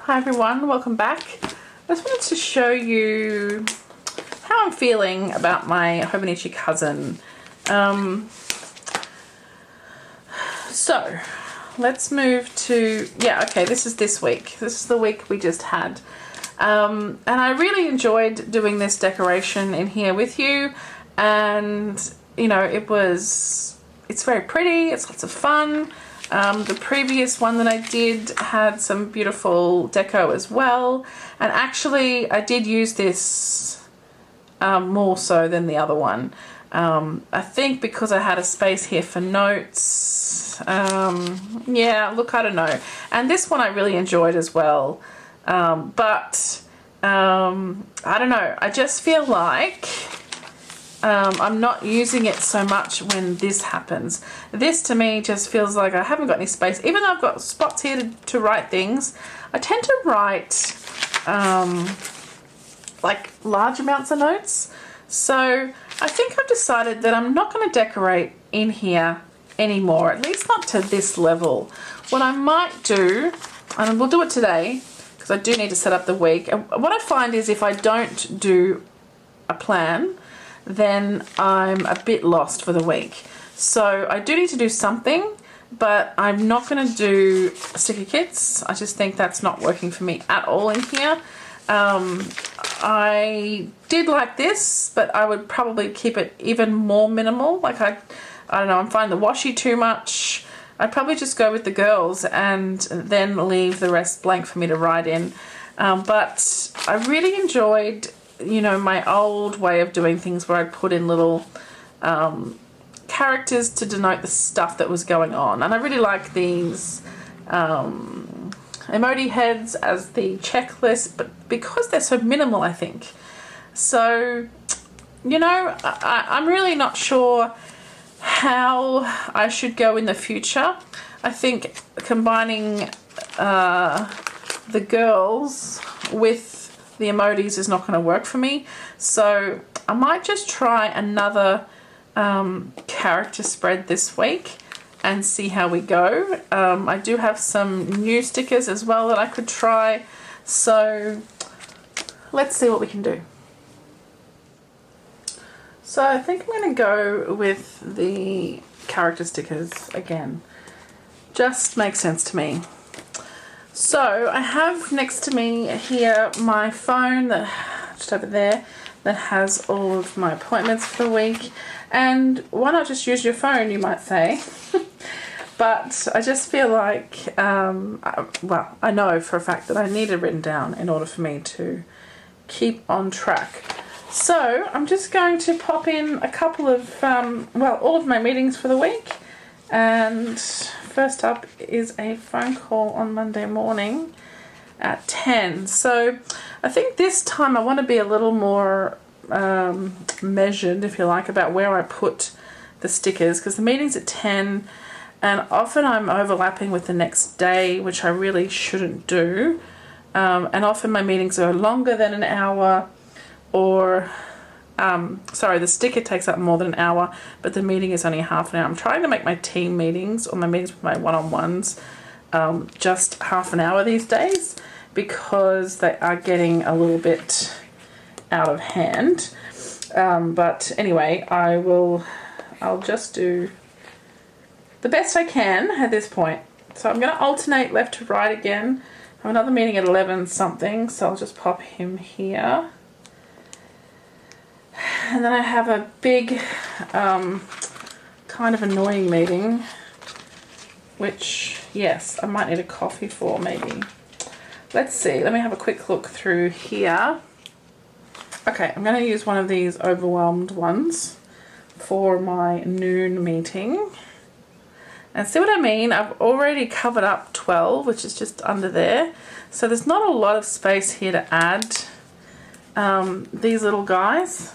Hi everyone, welcome back. I just wanted to show you how I'm feeling about my Hobonichi cousin. So let's move to, this is this week. This is the week we just had. And I really enjoyed doing this decoration in here with you. And, you know, it's very pretty, it's lots of fun. The previous one that I did had some beautiful deco as well, and actually I did use this more so than the other one. I think because I had a space here for notes. Yeah, look, I don't know. And this one I really enjoyed as well, but I don't know, I just feel like I'm not using it so much when this happens. This to me just feels like I haven't got any space. Even though I've got spots here to write things, I tend to write like large amounts of notes. So I think I've decided that I'm not going to decorate in here anymore, at least not to this level. What I might do, and we'll do it today because I do need to set up the week. And what I find is if I don't do a plan, then I'm a bit lost for the week. So I do need to do something, but I'm not going to do sticker kits. I just think that's not working for me at all in here. I did like this, but I would probably keep it even more minimal. Like I don't know, I'm finding the washi too much. I'd probably just go with the girls and then leave the rest blank for me to write in. But I really enjoyed, you know, my old way of doing things where I put in little characters to denote the stuff that was going on. And I really like these emoji heads as the checklist, but because they're so minimal, I think. So, you know, I'm really not sure how I should go in the future. I think combining the girls with the emojis is not going to work for me, so I might just try another character spread this week and see how we go. I do have some new stickers as well that I could try, so let's see what we can do. So I think I'm going to go with the character stickers again. Just makes sense to me. So I have next to me here my phone, just over there, that has all of my appointments for the week. And why not just use your phone, you might say. But I just feel like, well, I know for a fact that I need it written down in order for me to keep on track. So I'm just going to pop in a couple of, all of my meetings for the week. And first up is a phone call on Monday morning at 10. So I think this time I want to be a little more measured, if you like, about where I put the stickers, because the meeting's at 10 and often I'm overlapping with the next day, which I really shouldn't do. And often my meetings are longer than an hour, or the sticker takes up more than an hour, but the meeting is only half an hour. I'm trying to make my team meetings or my meetings with my one-on-ones just half an hour these days, because they are getting a little bit out of hand. But anyway, I'll just do the best I can at this point. So I'm going to alternate left to right again. I have another meeting at 11 something, so I'll just pop him here. And then I have a big, kind of annoying meeting, which, yes, I might need a coffee for maybe. Let's see, let me have a quick look through here. Okay, I'm going to use one of these overwhelmed ones for my noon meeting. And see what I mean? I've already covered up 12, which is just under there. So there's not a lot of space here to add these little guys.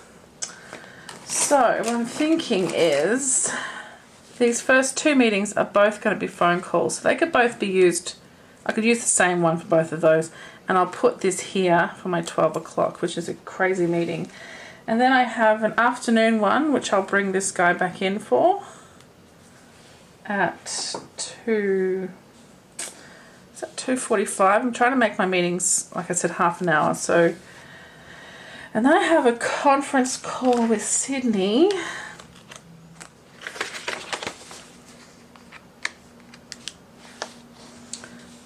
So what I'm thinking is these first two meetings are both going to be phone calls. So they could both be used. I could use the same one for both of those. And I'll put this here for my 12 o'clock, which is a crazy meeting. And then I have an afternoon one, which I'll bring this guy back in for at 2. It's at 2:45. I'm trying to make my meetings, like I said, half an hour. So, and then I have a conference call with Sydney.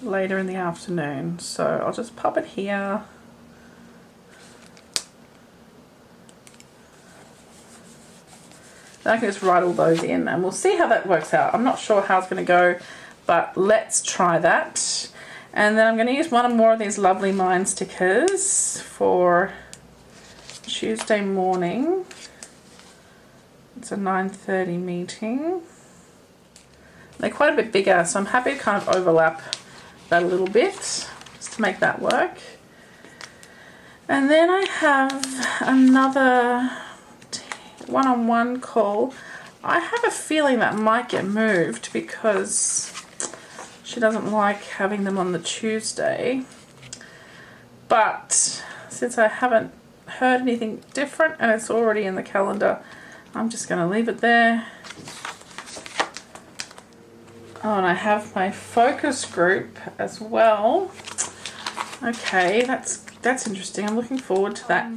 Later in the afternoon. So I'll just pop it here. Then I can just write all those in and we'll see how that works out. I'm not sure how it's going to go, but let's try that. And then I'm going to use one or more of these lovely mind stickers for Tuesday morning. It's a 9:30 meeting. They're quite a bit bigger, so I'm happy to kind of overlap that a little bit just to make that work. And then I have another one-on-one call. I have a feeling that might get moved because she doesn't like having them on the Tuesday. But since I haven't heard anything different and it's already in the calendar, I'm just going to leave it there. Oh, and I have my focus group as well. Okay, that's interesting. I'm looking forward to that.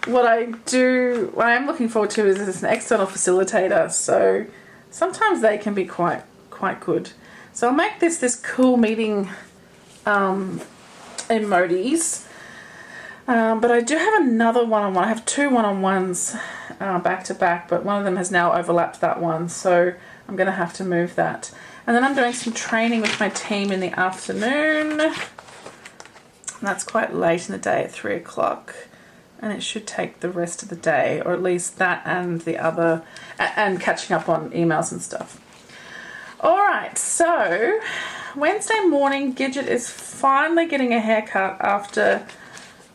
What I am looking forward to is an external facilitator. So sometimes they can be quite good. So I'll make this cool meeting emojis. But I do have another one-on-one. I have two one-on-ones back to back, but one of them has now overlapped that one. So I'm going to have to move that. And then I'm doing some training with my team in the afternoon. And that's quite late in the day at 3 o'clock. And it should take the rest of the day, or at least that and the other, and catching up on emails and stuff. Alright, so Wednesday morning, Gidget is finally getting a haircut after,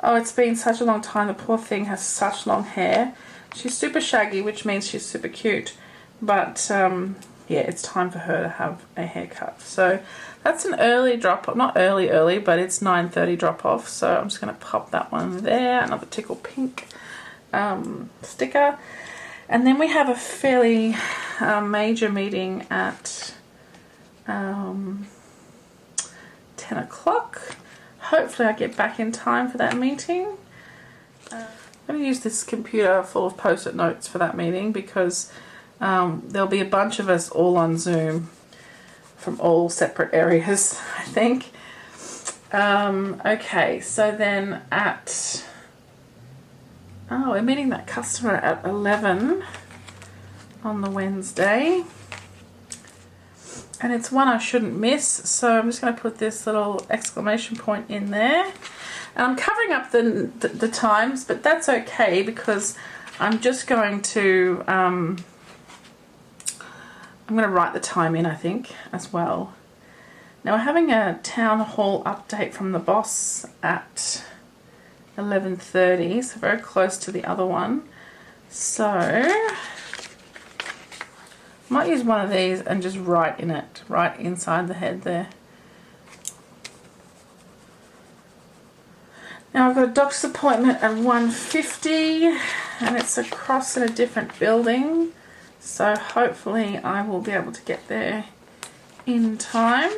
oh, it's been such a long time. The poor thing has such long hair. She's super shaggy, which means she's super cute. But, yeah, it's time for her to have a haircut. So that's an early drop-off. Not early, but it's 9:30 drop-off. So I'm just going to pop that one there. Another Tickle Pink sticker. And then we have a fairly major meeting at 10 o'clock. Hopefully I get back in time for that meeting. I'm going to use this computer full of post-it notes for that meeting because there'll be a bunch of us all on Zoom from all separate areas, I think. Okay, so then we're meeting that customer at 11 on the Wednesday. And it's one I shouldn't miss, so I'm just going to put this little exclamation point in there. And I'm covering up the times, but that's okay because I'm just going to... I'm going to write the time in, I think, as well. Now, we're having a town hall update from the boss at 11:30, so very close to the other one. So, I might use one of these and just write in it, right inside the head there. Now, I've got a doctor's appointment at 1:50, and it's across in a different building. So hopefully I will be able to get there in time.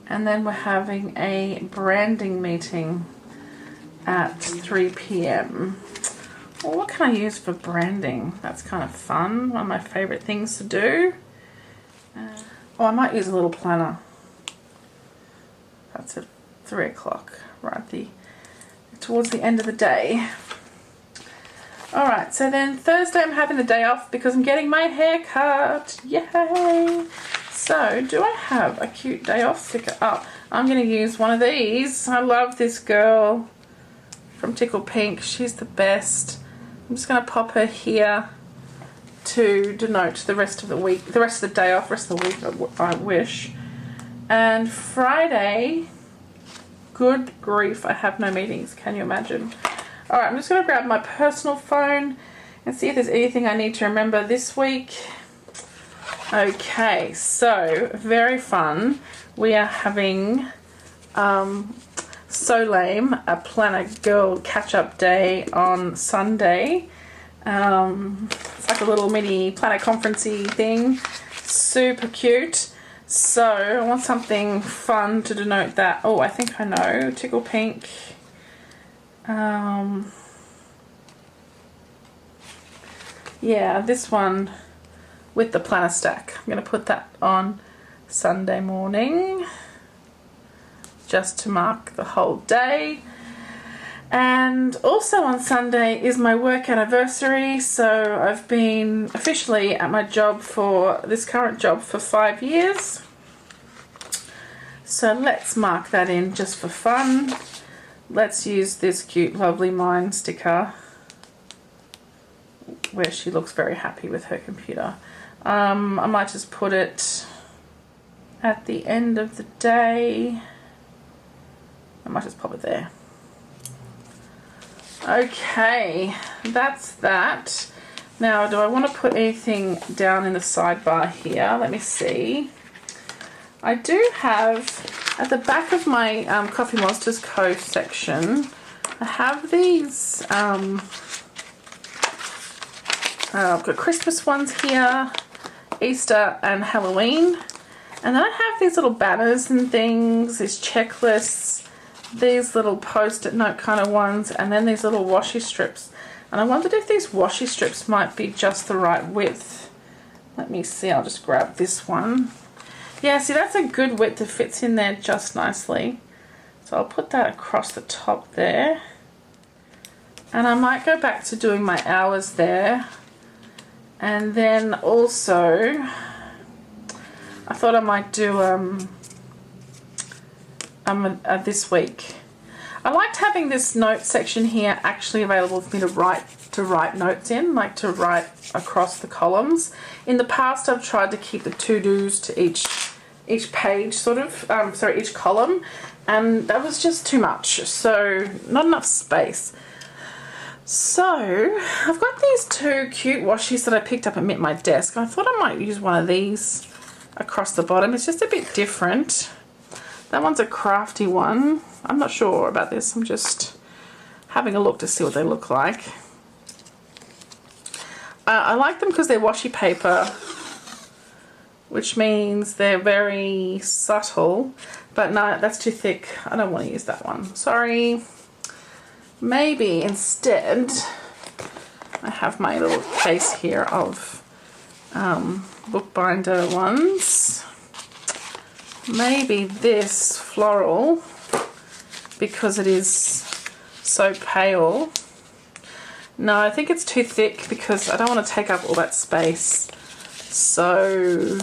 And then we're having a branding meeting at 3 p.m. Well, what can I use for branding? That's kind of fun. One of my favourite things to do. I might use a little planner. That's at 3 o'clock, right towards the end of the day. Alright, so then Thursday I'm having the day off because I'm getting my hair cut. Yay! So, do I have a cute day off sticker? Oh, I'm going to use one of these. I love this girl from Tickle Pink. She's the best. I'm just going to pop her here to denote the rest of the week, the rest of the day off, rest of the week, I wish. And Friday, good grief, I have no meetings. Can you imagine? Alright, I'm just going to grab my personal phone and see if there's anything I need to remember this week. Okay, so, very fun. We are having So Lame, a Planet Girl catch-up day on Sunday. It's like a little mini Planet conference-y thing. Super cute. So I want something fun to denote that. Oh, I think I know. Tickle pink. Yeah, this one with the planner stack. I'm going to put that on Sunday morning just to mark the whole day. And also on Sunday is my work anniversary, so I've been officially at my job this current job for 5 years. So let's mark that in just for fun. Let's use this cute Lovely Mind sticker where she looks very happy with her computer. I might just put it at the end of the day. I might just pop it there. Okay, that's that. Now, do I want to put anything down in the sidebar here? Let me see. I do have, at the back of my Coffee Monsters Co. section, I have these, I've got Christmas ones here, Easter and Halloween. And then I have these little banners and things, these checklists, these little post-it note kind of ones, and then these little washi strips. And I wondered if these washi strips might be just the right width. Let me see, I'll just grab this one. Yeah, see, that's a good width. It fits in there just nicely. So I'll put that across the top there. And I might go back to doing my hours there. And then also, I thought I might do this week. I liked having this note section here actually available for me to write notes in, like to write across the columns. In the past, I've tried to keep the to-dos to each page, sort of, each column, and that was just too much. So not enough space. So I've got these two cute washies that I picked up at My Desk. I thought I might use one of these across the bottom. It's just a bit different. That one's a crafty one. I'm not sure about this. I'm just having a look to see what they look like. I like them because they're washi paper, which means they're very subtle. But no, that's too thick. I don't want to use that one. Sorry. Maybe instead, I have my little case here of bookbinder ones. Maybe this floral, because it is so pale. No, I think it's too thick because I don't want to take up all that space. So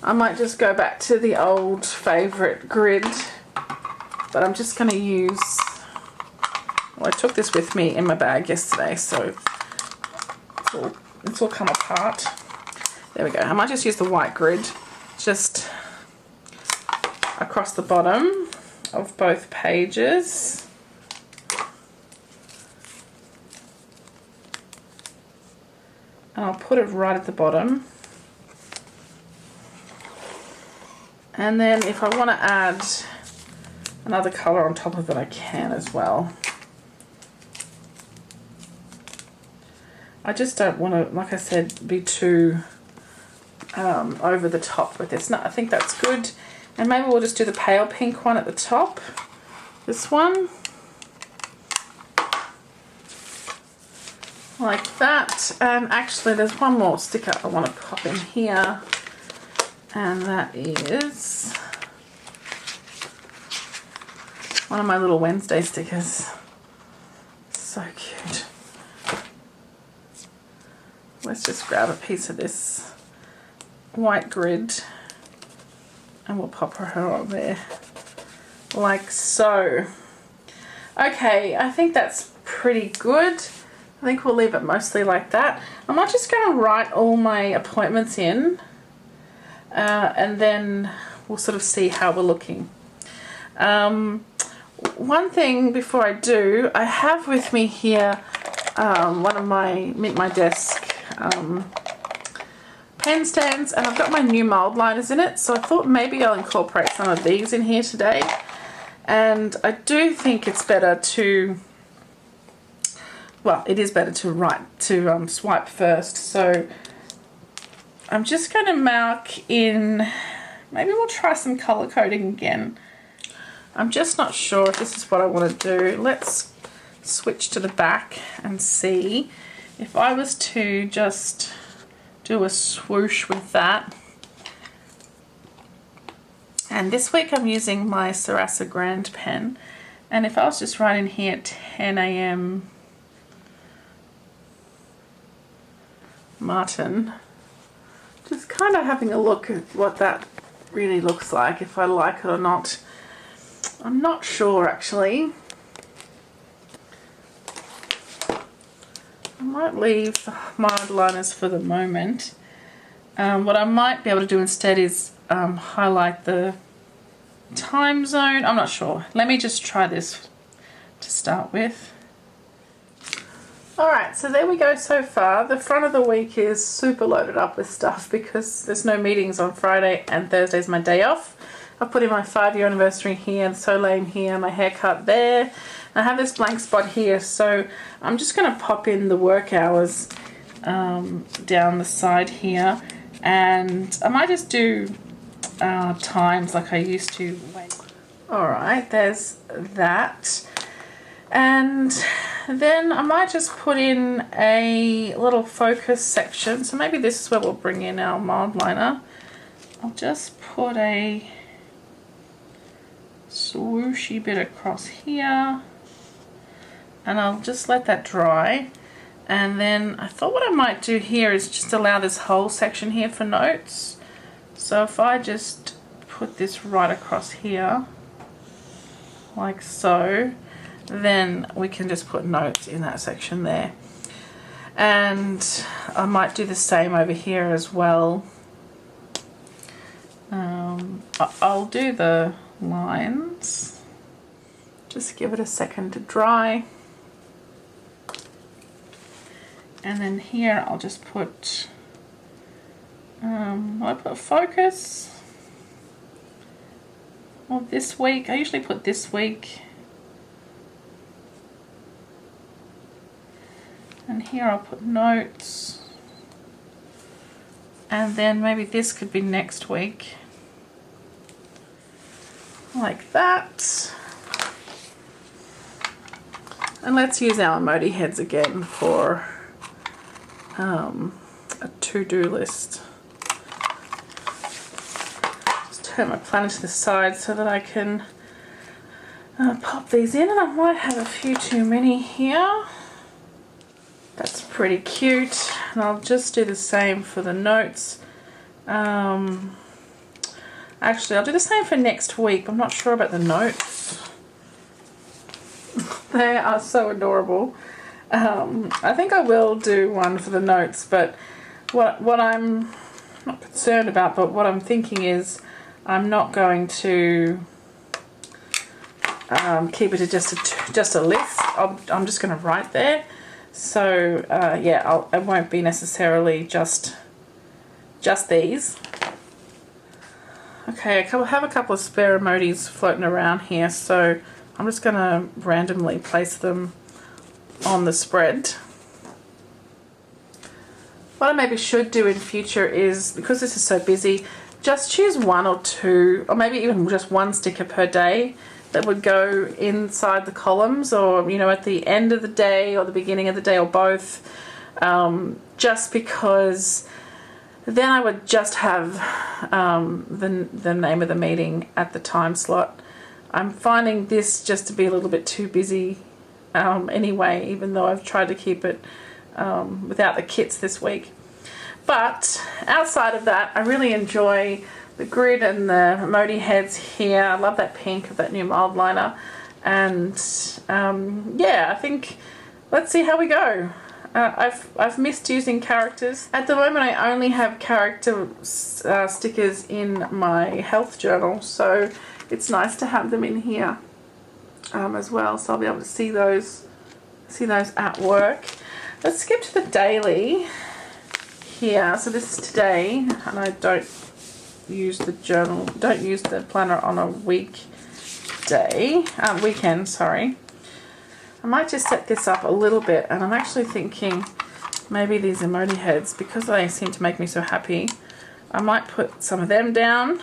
I might just go back to the old favourite grid, but I'm just going to use, well, I took this with me in my bag yesterday, so it's all come apart. There we go. I might just use the white grid just across the bottom of both pages. And I'll put it right at the bottom. And then if I want to add another colour on top of it, I can as well. I just don't want to, like I said, be too over the top with this. No, I think that's good. And maybe we'll just do the pale pink one at the top. This one. Like that. And actually there's one more sticker I want to pop in here. And that is one of my little Wednesday stickers. So cute. Let's just grab a piece of this white grid and we'll pop her on there like so. Okay, I think that's pretty good. I think we'll leave it mostly like that. I'm not just going to write all my appointments in and then we'll sort of see how we're looking. One thing before I do, I have with me here one of my My Desk pen stands, and I've got my new mold liners in it, so I thought maybe I'll incorporate some of these in here today. And I do think it's better to, well, it is better to swipe first. So I'm just going to mark in Maybe we'll try some color coding again. I'm just not sure if this is what I want to do. Let's switch to the back and see if I was to just do a swoosh with that. And this week I'm using my Sarasa Grand pen, and if I was just writing here at 10 a.m. Martin, just kind of having a look at what that really looks like, if I like it or not. I'm not sure actually. I might leave my liners for the moment. What I might be able to do instead is highlight the time zone. I'm not sure. Let me just try this to start with. Alright, so there we go so far. The front of the week is super loaded up with stuff because there's no meetings on Friday and Thursday's my day off. I've put in my 5-year anniversary here, the Soleil here, my haircut there. I have this blank spot here, so I'm just going to pop in the work hours down the side here, and I might just do times like I used to. Alright, there's that. And then I might just put in a little focus section. So maybe this is where we'll bring in our mild liner. I'll just put a swooshy bit across here. And I'll just let that dry. And then I thought what I might do here is just allow this whole section here for notes. So if I just put this right across here, like so, then we can just put notes in that section there. And I might do the same over here as well. I'll do the lines. Just give it a second to dry. And then here I'll just put, I put focus. Well, this week, I usually put this week. And here I'll put notes. And then maybe this could be next week. Like that. And let's use our emoji heads again for a to-do list. Just turn my planner to the side so that I can pop these in, and I might have a few too many here. That's pretty cute, and I'll just do the same for the notes. Actually, I'll do the same for next week. I'm not sure about the notes. They are so adorable. I think I will do one for the notes, but what I'm not concerned about, but what I'm thinking is I'm not going to keep it to just a list. I'm just going to write there. So yeah, it won't be necessarily just these. Okay, I have a couple of spare emojis floating around here, so I'm just going to randomly place them on the spread. What I maybe should do in future is, because this is so busy, just choose one or two, or maybe even just one sticker per day that would go inside the columns, or you know, at the end of the day or the beginning of the day, or both, just because then I would just have the name of the meeting at the time slot. I'm finding this just to be a little bit too busy anyway, even though I've tried to keep it without the kits this week. But outside of that, I really enjoy the grid and the emoji heads here. I love that pink of that new mild liner. And yeah, I think let's see how we go. I've missed using characters. At the moment I only have character stickers in my health journal, so it's nice to have them in here as well, so I'll be able to see those at work. Let's skip to the daily here. So this is today, and I don't use the planner on a weekend, sorry. I might just set this up a little bit, and I'm actually thinking maybe these emoji heads, because they seem to make me so happy, I might put some of them down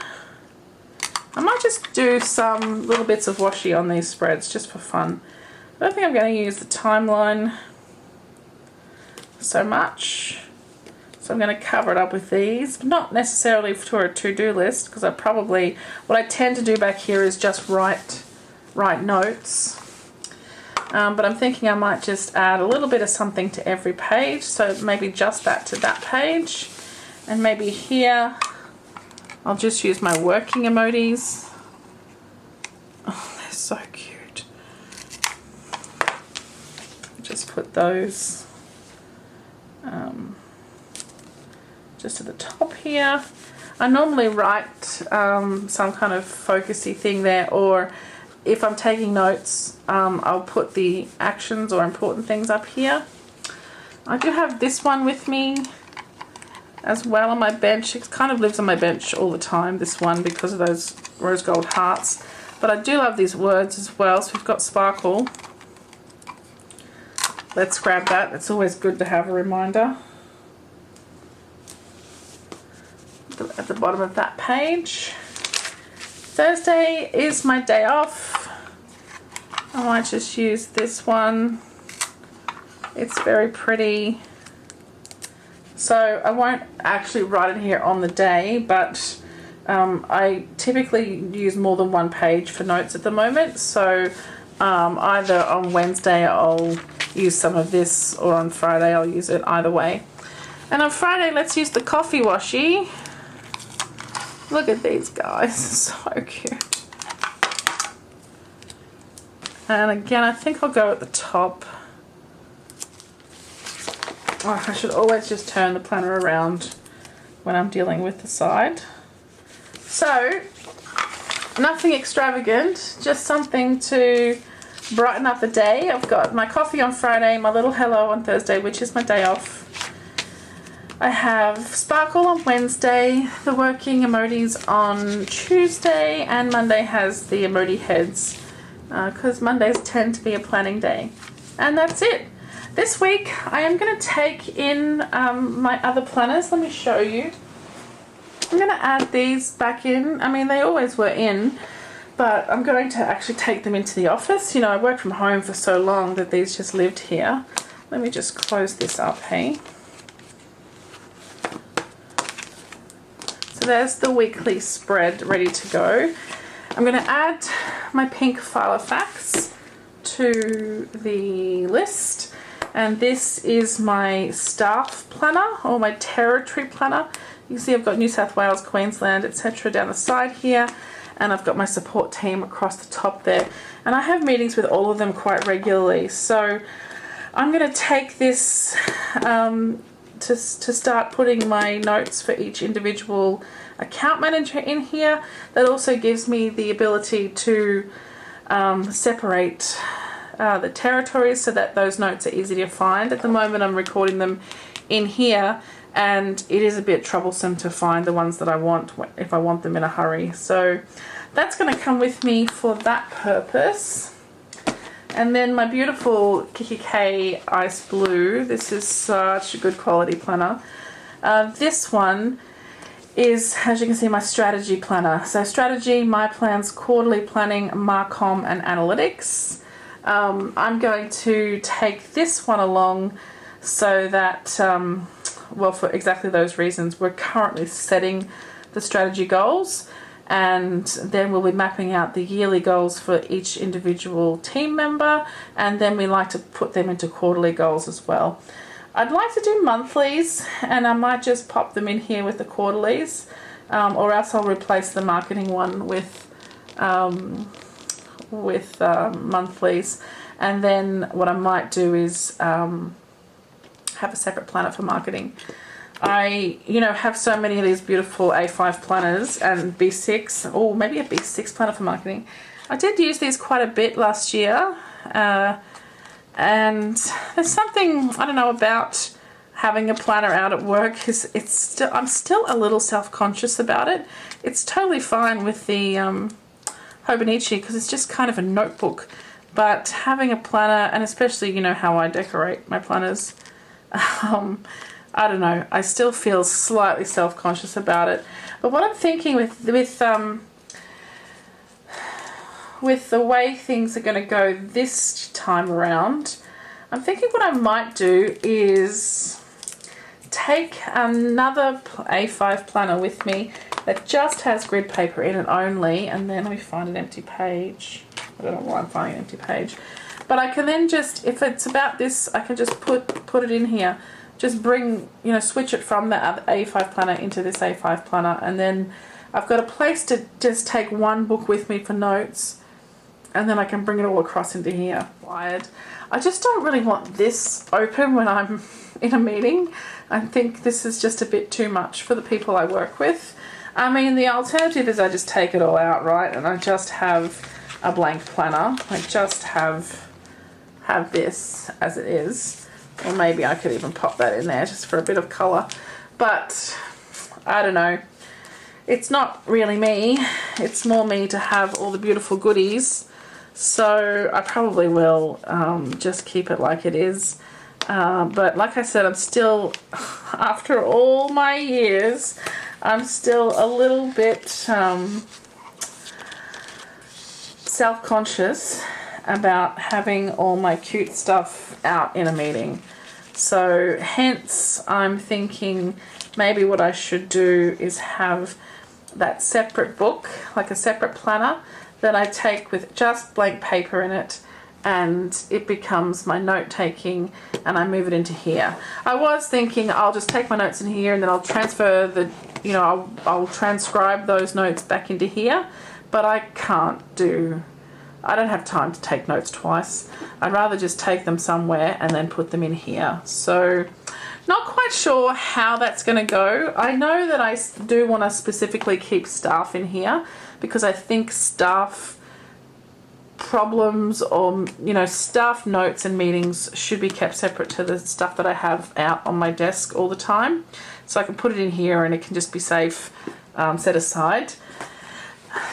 I might just do some little bits of washi on these spreads just for fun. I don't think I'm going to use the timeline so much. So I'm going to cover it up with these, but not necessarily for a to-do list, because what I tend to do back here is just write notes. But I'm thinking I might just add a little bit of something to every page, so maybe just that to that page, and maybe here I'll just use my working emojis. Oh, they're so cute. Just put those just at the top here. I normally write some kind of focusy thing there, or if I'm taking notes, I'll put the actions or important things up here. I do have this one with me as well on my bench. It kind of lives on my bench all the time, this one, because of those rose gold hearts. But I do love these words as well. So we've got sparkle. Let's grab that. It's always good to have a reminder at the bottom of that page. Thursday is my day off. I might just use this one. It's very pretty. So I won't actually write it here on the day, but I typically use more than one page for notes at the moment. So either on Wednesday I'll use some of this, or on Friday I'll use it, either way. And on Friday, let's use the coffee washi. Look at these guys, so cute. And again, I think I'll go at the top. Oh, I should always just turn the planner around when I'm dealing with the side. So, nothing extravagant, just something to brighten up the day. I've got my coffee on Friday, my little hello on Thursday, which is my day off. I have sparkle on Wednesday, the working emojis on Tuesday, and Monday has the emoji heads, because Mondays tend to be a planning day. And that's it. This week I am going to take in my other planners. Let me show you. I'm going to add these back in. I mean, they always were in, but I'm going to actually take them into the office. You know, I worked from home for so long that these just lived here. Let me just close this up, hey. So there's the weekly spread ready to go. I'm going to add my pink file of facts to the list, and this is my staff planner, or my territory planner. You can see I've got New South Wales, Queensland, etc. down the side here, and I've got my support team across the top there, and I have meetings with all of them quite regularly. So I'm going to take this to start putting my notes for each individual account manager in here. That also gives me the ability to separate the territories so that those notes are easy to find. At the moment I'm recording them in here, and it is a bit troublesome to find the ones that I want if I want them in a hurry. So that's going to come with me for that purpose. And then my beautiful Kiki K Ice Blue. This is such a good quality planner. This one is, as you can see, my strategy planner. So strategy, my plans, quarterly planning, Marcom, and analytics. I'm going to take this one along so that, well, for exactly those reasons, we're currently setting the strategy goals, and then we'll be mapping out the yearly goals for each individual team member, and then we like to put them into quarterly goals as well. I'd like to do monthlies, and I might just pop them in here with the quarterlies, or else I'll replace the marketing one with monthlies. And then what I might do is have a separate planner for marketing. I, have so many of these beautiful A5 planners and B6, or maybe a B6 planner for marketing. I did use these quite a bit last year, and there's something, I don't know, about having a planner out at work. I'm still a little self-conscious about it. It's totally fine with the Hobonichi because it's just kind of a notebook, but having a planner, and especially how I decorate my planners, I don't know, I still feel slightly self-conscious about it. But what I'm thinking with with the way things are going to go this time around, I'm thinking what I might do is take another A5 planner with me that just has grid paper in it only, and then let me find an empty page. I don't know why I'm finding an empty page. But I can then just, if it's about this, I can just put it in here. Just bring, switch it from the A5 planner into this A5 planner, and then I've got a place to just take one book with me for notes, and then I can bring it all across into here. I just don't really want this open when I'm in a meeting. I think this is just a bit too much for the people I work with. I mean, the alternative is I just take it all out, right, and I just have a blank planner. I just have this as it is, or maybe I could even pop that in there just for a bit of colour, but I don't know. It's not really me. It's more me to have all the beautiful goodies, so I probably will just keep it like it is. But like I said, I'm still, after all my years, I'm still a little bit self-conscious about having all my cute stuff out in a meeting. So hence I'm thinking maybe what I should do is have that separate book, like a separate planner that I take with just blank paper in it, and it becomes my note taking, and I move it into here. I was thinking I'll just take my notes in here and then I'll transfer the, I'll transcribe those notes back into here, but I don't have time to take notes twice. I'd rather just take them somewhere and then put them in here. So not quite sure how that's going to go. I know that I do want to specifically keep staff in here because I think staff problems or staff notes and meetings should be kept separate to the stuff that I have out on my desk all the time, so I can put it in here and it can just be safe, set aside.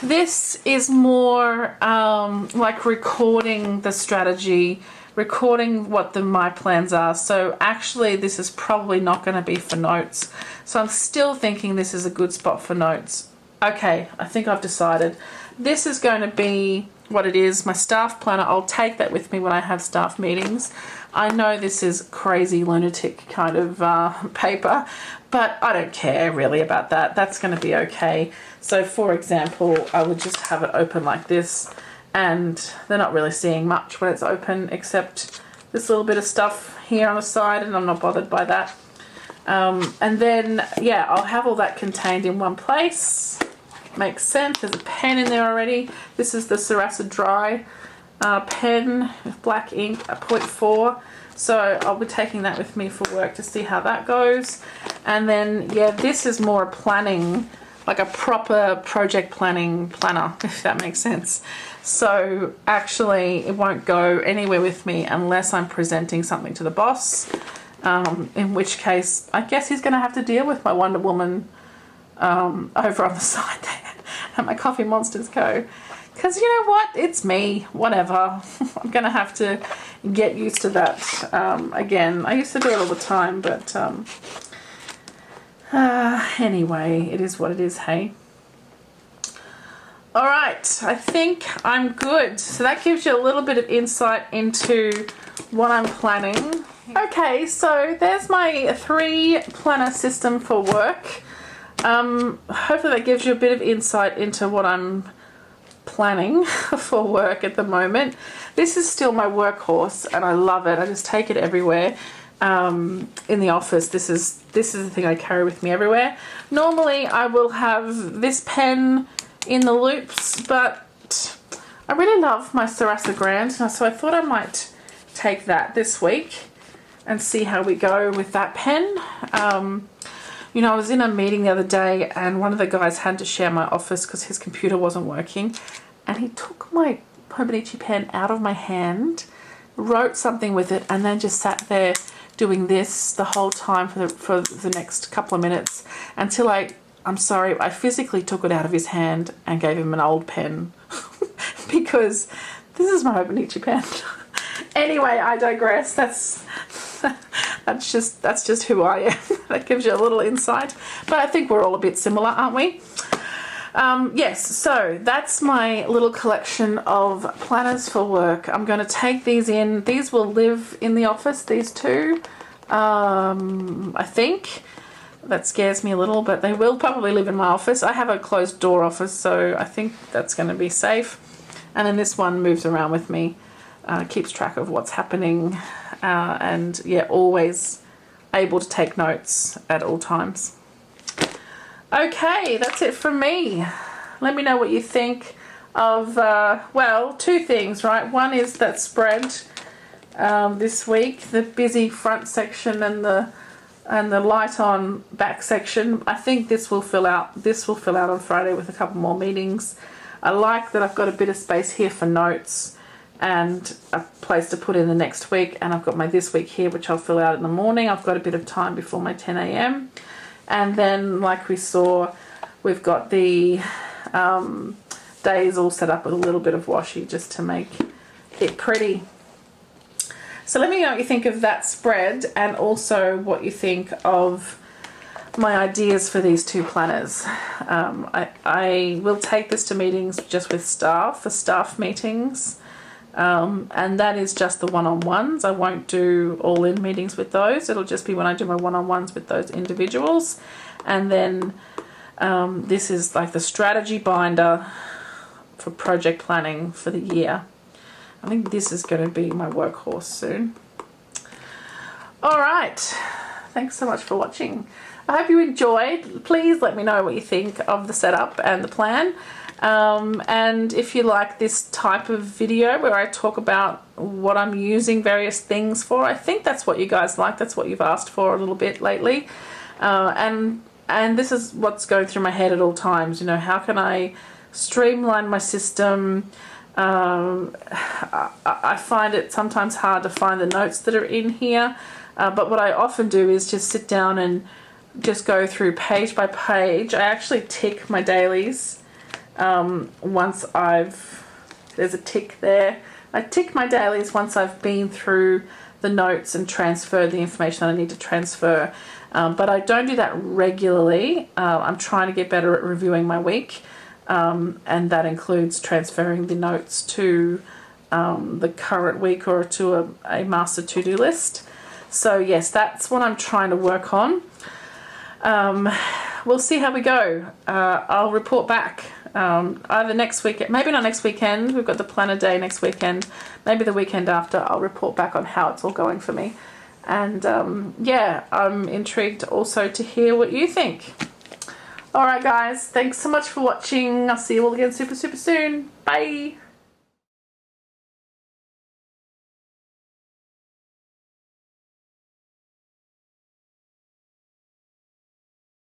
This is more like recording the strategy, recording what my plans are. So actually this is probably not going to be for notes, so I'm still thinking this is a good spot for notes. Okay, I think I've decided this is going to be what it is, my staff planner. I'll take that with me when I have staff meetings. I know this is crazy lunatic kind of paper, but I don't care really about that. That's going to be okay. So for example, I would just have it open like this, and they're not really seeing much when it's open except this little bit of stuff here on the side, and I'm not bothered by that. And then yeah, I'll have all that contained in one place. Makes sense. There's a pen in there already. This is the Sarasa Dry pen with black ink, a 0.4. So I'll be taking that with me for work to see how that goes. And then yeah, this is more planning, like a proper project planning planner, if that makes sense. So actually it won't go anywhere with me unless I'm presenting something to the boss, in which case I guess he's going to have to deal with my Wonder Woman over on the side there at my Coffee Monsters Co. Because you know what, it's me, whatever. I'm gonna have to get used to that again. I used to do it all the time, but anyway, it is what it is, hey. Alright, I think I'm good. So that gives you a little bit of insight into what I'm planning. Okay, so there's my 3-planner system for work. Hopefully that gives you a bit of insight into what I'm planning for work at the moment. This is still my workhorse and I love it. I just take it everywhere. In the office, this is the thing I carry with me everywhere. Normally I will have this pen in the loops, but I really love my Sarasa Grand, so I thought I might take that this week and see how we go with that pen. I was in a meeting the other day and one of the guys had to share my office because his computer wasn't working, and he took my Hobonichi pen out of my hand, wrote something with it, and then just sat there doing this the whole time for the next couple of minutes until I'm sorry, I physically took it out of his hand and gave him an old pen because this is my Hobonichi pen. Anyway, I digress. That's just who I am. That gives you a little insight. But I think we're all a bit similar, aren't we? Yes, so that's my little collection of planners for work. I'm going to take these in. These will live in the office, these two, I think. That scares me a little, but they will probably live in my office. I have a closed door office, so I think that's going to be safe. And then this one moves around with me, keeps track of what's happening, and yeah, always able to take notes at all times. Okay, that's it from me. Let me know what you think of, well, two things, right? One is that spread this week, the busy front section and the light on back section. I think this will fill out. This will fill out on Friday with a couple more meetings. I like that I've got a bit of space here for notes and a place to put in the next week, and I've got my this week here, which I'll fill out in the morning. I've got a bit of time before my 10 a.m. And then, like we saw, we've got the days all set up with a little bit of washi just to make it pretty. So let me know what you think of that spread, and also what you think of my ideas for these two planners. I will take this to meetings just with staff, for staff meetings, and that is just the one-on-ones. I won't do all-in meetings with those. It'll just be when I do my one-on-ones with those individuals. And then this is like the strategy binder for project planning for the year. I think this is going to be my workhorse soon. All right, thanks so much for watching. I hope you enjoyed. Please let me know what you think of the setup and the plan. And if you like this type of video where I talk about what I'm using various things for, I think that's what you guys like. That's what you've asked for a little bit lately. And this is what's going through my head at all times. You know, how can I streamline my system? I find it sometimes hard to find the notes that are in here. But what I often do is just sit down and just go through page by page. I actually tick my dailies once there's a tick there. I tick my dailies once I've been through the notes and transferred the information that I need to transfer. But I don't do that regularly. I'm trying to get better at reviewing my week, and that includes transferring the notes to the current week or to a master to-do list. So yes, that's what I'm trying to work on. We'll see how we go. I'll report back either next week, maybe not next weekend. We've got the planner day next weekend. Maybe the weekend after, I'll report back on how it's all going for me. And yeah, I'm intrigued also to hear what you think. All right, guys, thanks so much for watching. I'll see you all again super soon. Bye.